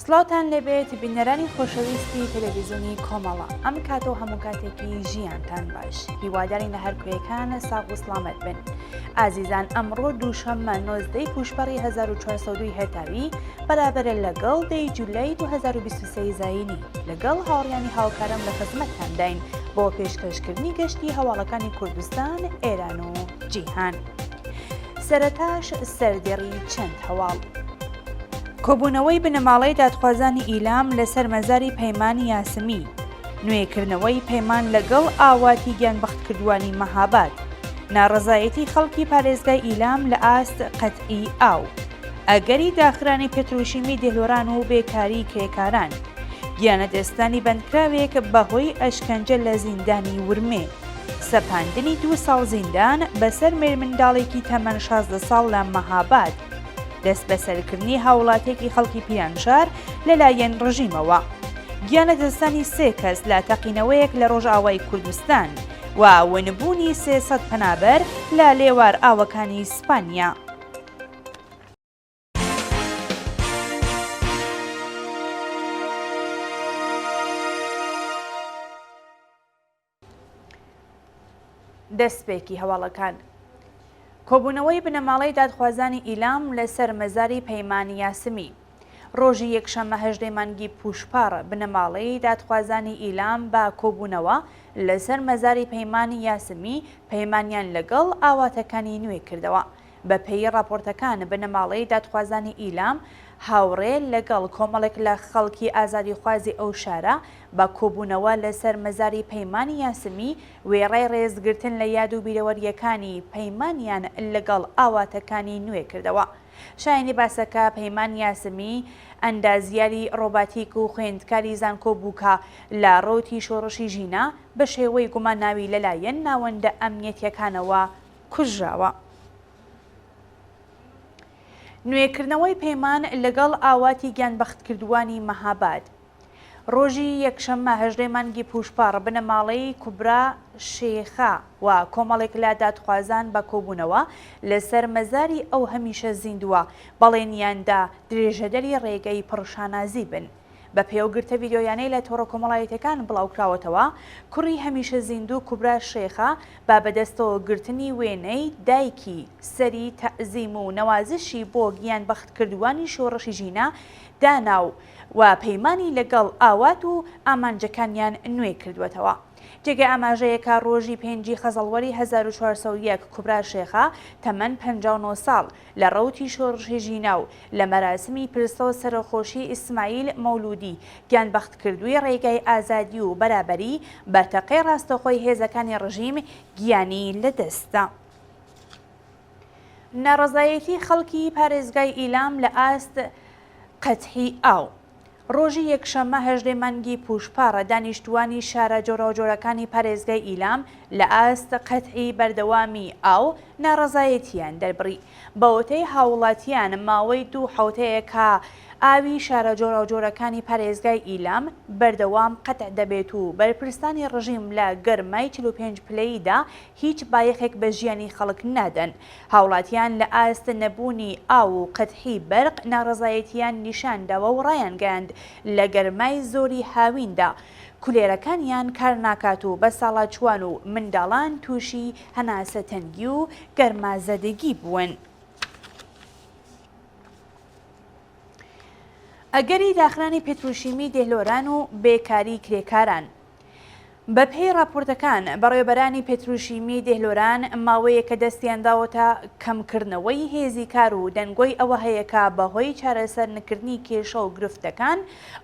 سڵاوتان لەبێت بینەرانی خۆشەویستی تەلەڤیزیۆنی کۆمەڵە ئەم کاتۆ هەموو کاتێکی ژیانتان باش هیوادارین لە هەر کوێیەکانە ساغ و سڵامەت بن. ئازیزان ئەمڕۆ دووشەممە 19 پوشپەڕی 1402 هەتاوی بەرابەرە لەگەڵ 10 جولای 2023 زاینی لەگەڵ هاوڕیانی هاوکارم لە خزمەتتانداین بۆ پێشکەشکردنی گەشتی هەواڵەکانی کوردستان، ئێران و جیهان. سەرەتاش سەردێڕی چەند هەواڵ. کۆبوونەوەی بنەماڵەی دادخوازانی ئیلام لەسەر مەزاری پەیمانی یاسمی، نوێکردنەوەی پەیمان لەگەڵ ئاواتی گیانبەختکردووانی مەهاباد، ناڕەزایەتی خەڵکی پارێزگای ئیلام لە ئاست قەتعی ئاو، ئەگەری داخرانی پێتروشیمی دێلۆران و بێکاری کرێکاران، گیانە دەستانی بەندکراوێک بەهۆی ئەشکەنجە لە زیندانی ورمێ، سەپاندنی 2 ساڵ زیندان بەسەر مێرمنداڵێکی تەمەن 16 ساڵ لە مەهاباد، دەست بەسەرکردنی هاوڵاتێکی خەڵکی پیرانشار لەلایەن ڕژیمەوە، گیانە دەستانی 3 کەس لە تەقینەوەیەک لە ڕۆژئاوای کوردستان و ونبوونی 300 پەنابەر لە لێوار ئاوەکانی ئیسپانیا. دەستپێکی هەواڵەکان. کۆبوونەوەی بنەماڵەی دادخوازانی ئیلام لەسەر مەزاری پەیمانی یاسمی. ڕۆژی یەکشەممە 18 مانگی پوشپەڕ بنەماڵەی دادخوازانی ئیلام بە کۆبوونەوە لەسەر مەزاری پەیمانی یاسمی پەیمانیان لەگەڵ ئاواتەکانی نوێ کردەوە. بە پێی راپۆرتەکان بنەماڵەی دادخوازانی ئیلام هاوڕێ لەگەڵ کۆمەڵێک لە خەڵکی ئازادیخوازی ئەو شارە بە کۆبوونەوە لەسەر مەزاری پەیمانی یاسمی وێڕای ڕێزگرتن لە یاد و بیرەوەریەکانی پەیمانیان لەگەڵ ئاواتەکانی نوێ کردەوە. شایانی باسەکە پەیمانی یاسمی ئەندازیاری ڕۆباتیک و خوێندکاری زانکۆ بووکە لە ڕۆتی شۆڕشی ژینە بە شێوەی گوماناوی لەلایەن ناوەندە ئەمنیەتیەکانەوە کوژراوە. نوێکردنەوەی پەیمان لەگەڵ ئاواتی گیانبەختکردووانی مەهاباد. ڕۆژی یەکشەممە 18 مانگی پوشپەڕ بنەماڵەی کوبرا شێخا و کۆمەڵێک لە دادخوازان بە کۆبوونەوە لەسەر مەزاری ئەو هەمیشە زیندووە بەڵێنیاندا درێژەدەری ڕێگەی پڕشانازی بن. بە پێوگرتە ڤیدیۆیانەی لە تۆڕە کۆمەڵایەتەکان بڵاوکراوەتەوە، کوڕی هەمیشە زیندوو کوبرا شێخا با بەدەستەوە گرتنی وێنەی دایکی سەری تەعزیم و نەوازشی بۆ گیانبەختکردووانی شۆڕشی ژینە داناو و پەیمانی لەگەڵ ئاوات و ئامانجەکانیان نوێ کردوێتەوە. جێگە ئاماژەیەکە ڕۆژی 5 خەزەڵوەری 1401 کوبرا شێخا تەمەن 59 ساڵ لە ڕەوتی شۆڕشی ژینە و لە مەراسمی پرسە و سەرخۆشی ئیسماعیل مەولودی گیانبەختکردووی ڕێگای ئازادی و بەرابەری بە تەقەی ڕاستەخۆی هێزەکانی ڕژیم گیانی لەدەستدا. ناڕەزایەتی خەڵکی پارێزگای ئیلام لە ئاست قەتعی ئاو. ڕۆژی یەکشەممە 18 مانگی پوشپەڕ دانیشتوانی شارە جۆراوجۆرەکانی پارێزگای ئیلام لە ئاست قەتعی بەردەوامی ئاو ناڕەزایەتیان دەربڕی. بەوتەی هاوڵاتیان ماوەی 2 حوتەیەکە ئاوی شارە جۆراوجۆرەکانی پارێزگای ئیلام بەردەوام قەتع دەبێت و بەرپرسانی ڕژیم لە گەرمای 45 پلەیدا هیچ بایەخێک بە ژیانی خەڵک نادەن. هاوڵاتیان لە ئاست نەبوونی ئاو و قەتحی بەرق ناڕەزایەتیان نیشاندەوە و ڕایانگەاند لە گەرمای زۆری هاویندا کولێرەکانیان کار ناکات و بە ساڵاچوان و منداڵان تووشی هەناسە تەنگی و گەرمازەدەگی بوون. ئەگەری داخرانی پێتروشیمی دێلۆران و بێکاری کرێکاران. بە پێی راپۆرتەکان بەڕێوەبەرانی پێتروشیمی دێلۆران ماوەیە کە دەستیان داوەتە کەمکردنەوەی هێزی کار و دەنگۆی ئەوە هەیەکە بەهۆی چارەسەر نکردنی کێشە و گرفتەکان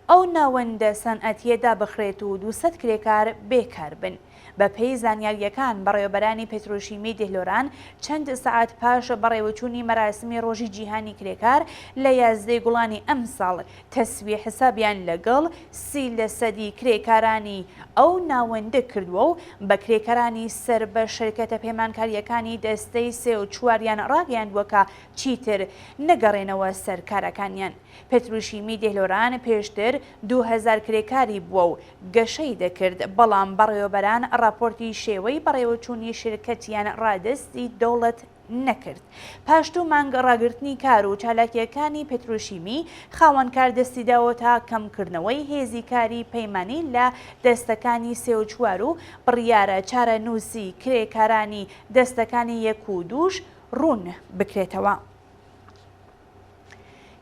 ئەو ناوەندە سەنعەتیەدا بخرێت و 200 کرێکار بێکار بن. بە پێی زانیاریەکان بەڕێوەبەرانی پێتروشیمی دێلۆران چەند سەعات پاش بەڕێوەچوونی مەراسمی ڕۆژی جیهانی کرێکار لە 11 گوڵانی ئەم ساڵ تەسویە حسابیان لەگەڵ 30% کرێکارانی ئەو ناوەندە کردووە و بە کرێکارانی سەر بە شەرکەتە پەیمانکاریەکانی دەستەی 3 و 4یان ڕاگەیاندووەکە چیتر نەگەڕێنەوە سەر کارەکانیان. پێتروشیمی دێلۆران پێشتر 2000 کرێکاری بووە و گەشەی دەکرد، بەڵام بەڕێوەبەران راپۆرتی شێوەی بەڕێوەچوونی شرکەتیان ڕادستی دەوڵەت نەکرد. پاشتوو مانگ ڕاگررتنی کار و چالاکیەکانی پێترۆشیمی خاوەنکار دەستی داوە تا کەمکردنەوەی هێزی کاری پەیمانی لە دەستەکانی 3 و 4 و بڕیارە چارەنووسی کرێکارانی دەستەکانی 1 و 2 ڕوون بکرێتەوە.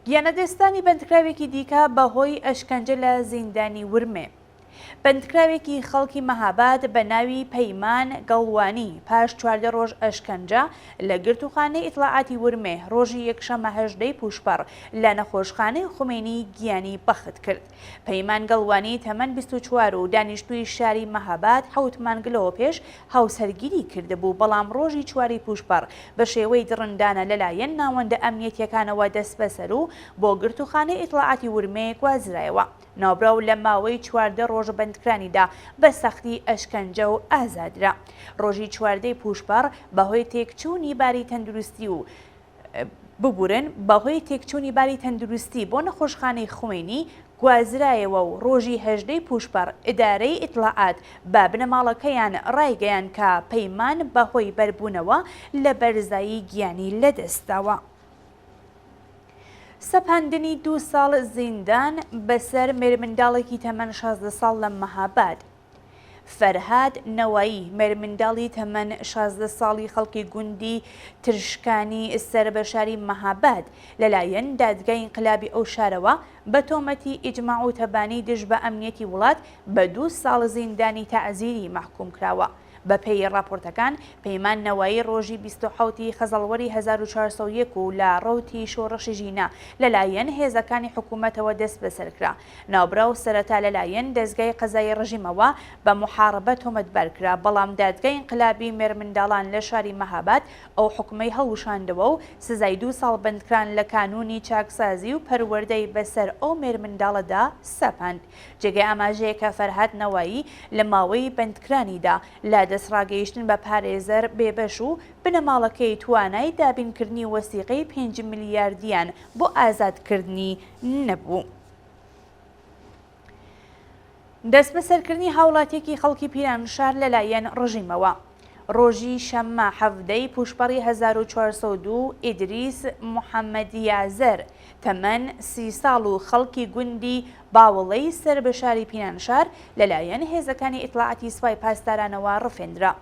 گیانەدەستانی بەندکراوێکی دیکە بەهۆی ئەشکەنجە لە زیندانی ورمێ. بەندکراوێکی خەڵکی مەهاباد بە ناوی پەیمان گەڵوانی پاش 14 ڕۆژ ئەشکەنجە لە گرتوخانەی ئیتڵاعاتی ورمێ ڕۆژی یەکشەمە 18 پوشپەڕ لە نەخۆشخانەی خومێنی گیانی بەخت کرد. پەیمان گەڵوانی تەمەن 24 و دانیشتووی شاری مەهاباد 7 مانگلەوە پێش هاوسەرگیری کردبوو، بەڵام ڕۆژی 4 پوشپەڕ بە شێوەی دڕندانە لەلایەن ناوەندە ئەمنیەتیەکانەوە دەست بەسەر و بۆ گرتوخانەی ئیتڵاعاتی ورمێ گوازرایەوە. ناوبراو لە ماوەی 14 ڕۆژ بەندکرانیدا بە سەختی ئەشکەنجە و ئازادرا. ڕۆژی 14 پوشپەڕ بەهۆی تێکچوونی باری تەندروستی و بەهۆی تێکچوونی باری تەندروستی بۆ نەخۆشخانەی خوێنی گوازرایەوە و ڕۆژی 18 پوشپەڕ ئیدارەی ئیتڵاعات بە بنەماڵەکەیان ڕایگەیان کە پەیمان بەهۆی بەربوونەوە لە بەرزایی گیانی لەدەستداوە. سەپاندنی 2 ساڵ زیندان بەسەر مێرمنداڵێکی تەمەن 16 ساڵ لە مەهاباد. فەرهاد نەوایی مێرمنداڵی تەمەن 16 ساڵی خەڵکی گوندی ترشکانی سەربەشاری مەهاباد لەلایەن دادگای ئینقلابی ئەو شارەوە بە تۆمەتی ئیجماع و تەبانی دژ بە ئەمنیەتی وڵات بە 2 ساڵ زیندانی تەعزیری مەحکوم کراوە. بەپێی راپۆرتەکان پەیمان نەوایی ڕۆژی 27 خەزەڵوەری 1401 و لە ڕەوتی شۆڕەشی ژینە لەلایەن هێزەکانی حکوومەتەوە دەست بەسەرکرا. ناوبراو سەرەتا لەلایەن دەستگای قەزای ڕژیمەوە بە محارەبە تۆمەتبەرکرا، بەڵام دادگای ئینقلابی مێرمنداڵان لە شاری مەهاباد ئەو حکومەی هەڵوشاندەوە و سزای 2 ساڵ بەندکران لە کانونی چاکسازی و پەروەردەی بەسەر ئەو مێرمنداڵەدا سەپاند. جێگەی ئاماژەیە کە فەرهاد نەوایی لە ماوەی بەندکرانیدا لە دەستڕاگەیشتن بە پارێزەر بێبەش و بنەماڵەکەی توانای دابینکردنی وەسیقەی 5 میلیاردیان بۆ ئازادکردنی نەبوو. دەست بەسەرکردنی هاوڵاتیەکی خەڵکی پیرانشار لەلایەن ڕژیمەوە. ڕۆژی شەممە 17 پوشپەڕی 1402 ئیدریس محەممەدیازەر تەمەن 30 ساڵ و خەڵکی گوندی باوەڵەی سەربەشاری پیرانشار لەلایەن هێزەکانی ئیتڵاعاتی سوپای پاسدارانەوە ڕفێنرا.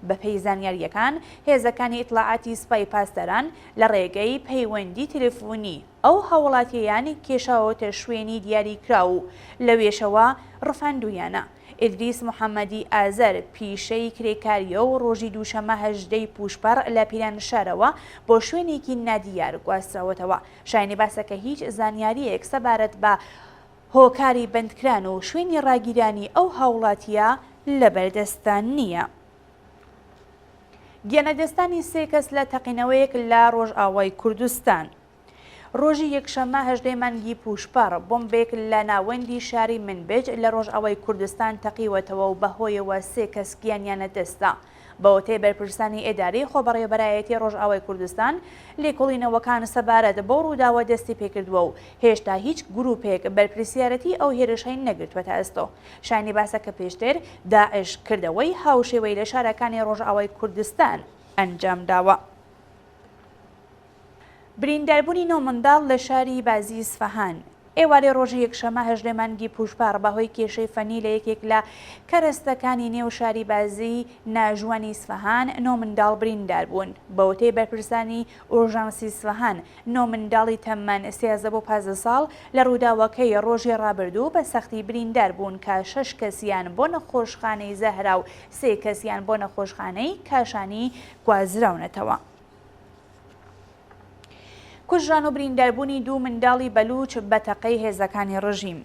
بەپێی زانیاریەکان هێزەکانی ئیتڵاعاتی سوپای پاسداران لە ڕێگەی پەیوەندی تەلەفۆنی ئەو هاوڵاتیەیانی کێشاوەتە شوێنی دیاریکرا و لە وێشەوە ڕفاندویانە. ئیدریس محەممەدی ئازەر پیشەی کرێکاریە و ڕۆژی دووشەمە 18 پوشپەڕ لە پیرانشارەوە بۆ شوێنێکی نادیار گواستراوەتەوە. شایانی باسەکە هیچ زانیاریەک سەبارەت بە هۆکاری بەندکران و شوێنی ڕاگیرانی ئەو هاوڵاتیە لەبەردەستان نییە. گیانەدەستانی 3 کەس لە تەقینەوەیەک لە ڕۆژئاوای کوردستان. ڕۆژی یەکشەمە 18 مانگی پوشپەڕ بۆمبێک لە ناوەندی شاری منبج لە ڕۆژئاوای کوردستان تەقیوەتەوە و بەهۆیەوە 3 کەس گیانیانە دەستا. بەوەتەی بەرپرسانی ئێداری خۆبەڕێوەبەرایەتی ڕۆژئاوای کوردستان لێکۆڵینەوەکان سەبارەت بۆ ڕووداوە دەستی پێکردووە و هێشتا هیچ گروپێک بەرپرسیارەتی ئەو هێرشەی نەگرتووەتە ئەستۆ. شایانی باسەکە پێشتر داعش کردەوەی هاوشێوەی لە شارەکانی ڕۆژئاوای کوردستان ئەنجام داوە. برینداربوونی 9 منداڵ لە شاری بازی ئیسفەهان. ئێوارێ ڕۆژی یەکشەمە 18 مانگی پوشپەڕ بەهۆی کێشەی فەنی لە یەکێک لە کەرەستەکانی نێو شاری بازی ناژوانی ئیسفەهان 9 منداڵ بریندار بوون. بەوتەی بەرپرسانی ئورژانسی ئیسفەهان 9 منداڵی تەمەن 13 بۆ 15 ساڵ لە ڕووداوەکەی ڕۆژی ڕابردوو بە سەختی بریندار بوون کە 6 کەسیان بۆ نەخۆشخانەی زەهرا و 3 کەسیان بۆ نەخۆشخانەی کاشانی گوازراونەتەوە. کوژران و برینداربوونی 2 منداڵی بەلوچ بە تەقەی هێزەکانی ڕژیم.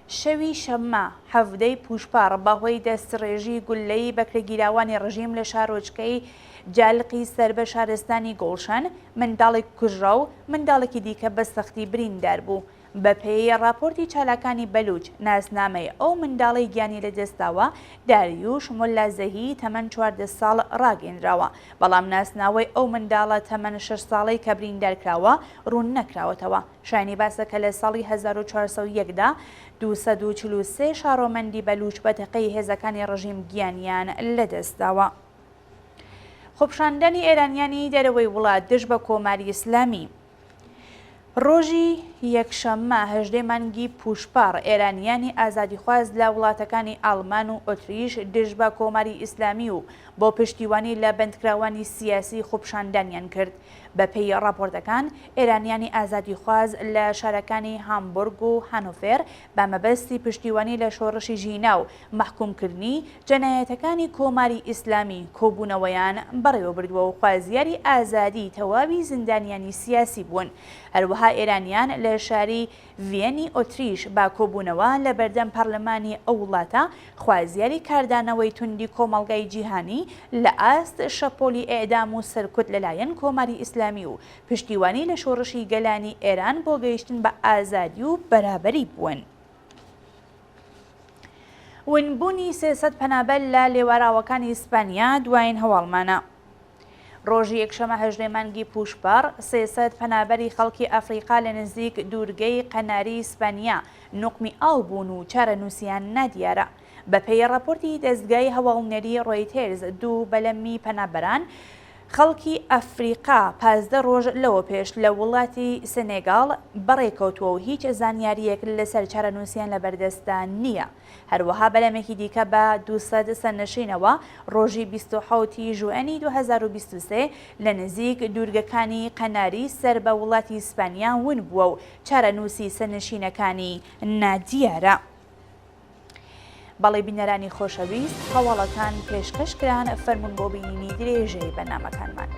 شەوی شەممە 17 پوشپەڕ بەهۆی دەستڕێژی گولەیی بەکرێگیراوانی ڕژیم لە شارۆچکەی جالقی سەربە شارستانی گۆڵشەن منداڵێک کوژرا و منداڵێکی دیکە بە سەختی بریندار بوو. بەپێی راپۆرتی چالاکانی بەلوچ ناسنامەی ئەو منداڵی گیانی لەدەستاوە داریوش مولازەهی تەمەن 14 ساڵ ڕاگەیەنراوە، بەڵام ناسناوەی ئەو منداڵە تەمەن 6 ساڵەی کە بریندارکراوە ڕوون نەکراوەتەوە. شایانی باسەکە لە ساڵی 1401دا 243 شارۆمەندی بەلوچ بە تەقەی هێزەکانی ڕژیم گیانیان لەدەستداوە. خۆپشاندنی ئێرانیانی دەرەوەی وڵات دژ بە کۆماری ئیسلامی. ڕۆژی یەکشەممە 18 مانگی پوشپار ئێرانیانی ئازادیخواز لە وڵاتەکانی ئاڵمان و ئۆتریش دژ بە کۆماری ئیسلامی و بۆ پشتیوانی لە بەندکراوانی سیاسی خۆپشاندنیان کرد. بەپێی راپۆرتەکان ئێرانیانی ئازادیخواز لە شارەکانی هامبورگ و هانۆفێر بە مەبەستی پشتیوانی لە شۆڕشی ژینە و مەحکومکردنی جەنایەتەکانی کۆماری ئیسلامی کۆبوونەوەیان بەڕێوە بردووە و خوازیاری ئازادی تەواوی زیندانیانی سیاسی بوون. هەروەها ئێرانیان لە شاری ڤێنی ئۆتریش با کۆبوونەوە لە بەردەم پەرلەمانی ئەو وڵاتە خوازیاری کاردانەوەی توندی کۆمەڵگای جیهانی لە ئاست شەپۆلی ئێدام و سەرکوت لەلایەن کۆماری ئیسلامی و پشتیوانی لە شۆڕشی گەلانی ئێران بۆ گەیشتن بە ئازادی و بەرابەری بوون. ونبوونی 300 پەنابەر لە لێوەراوەکانی ئیسپانیا دوایین هەواڵمانە. ڕۆژی یەکشەمە 18 مانگی پوشپار 300 پەنابەری خەڵکی ئەفریقا لە نزیک دوورگەی قەناری ئیسپانیا نوقمی ئاو بوون و چارەنووسیان نادیارە. بەپێی راپۆرتی دەستگای هەواڵنەری ڕۆیتێرز دوو بەلەمی پەنابەران خەڵکی ئەفریقا 15 ڕۆژ لەوە پێش لە وڵاتی سێنێگاڵ بەڕێکەوتووە و هیچ زانیاریەک لەسەر چارەنووسیان لە بەردەستان نییە. هەروەها بەلەمێکی دیکە بە 200 سەرنشینەوە ڕۆژی 27 ژوئەنی 2023 لە نزیک دوورگەکانی قەناری سەر بە وڵاتی ئیسپانیا ون بووە و چارەنووسی سەرنشینەکانی نادیارە. بەڵێ بینەرانی خۆشەویست هەواڵەکان پێشکەشکران فەرمونبۆ بینینی درێژەی بەرنامەکانمان.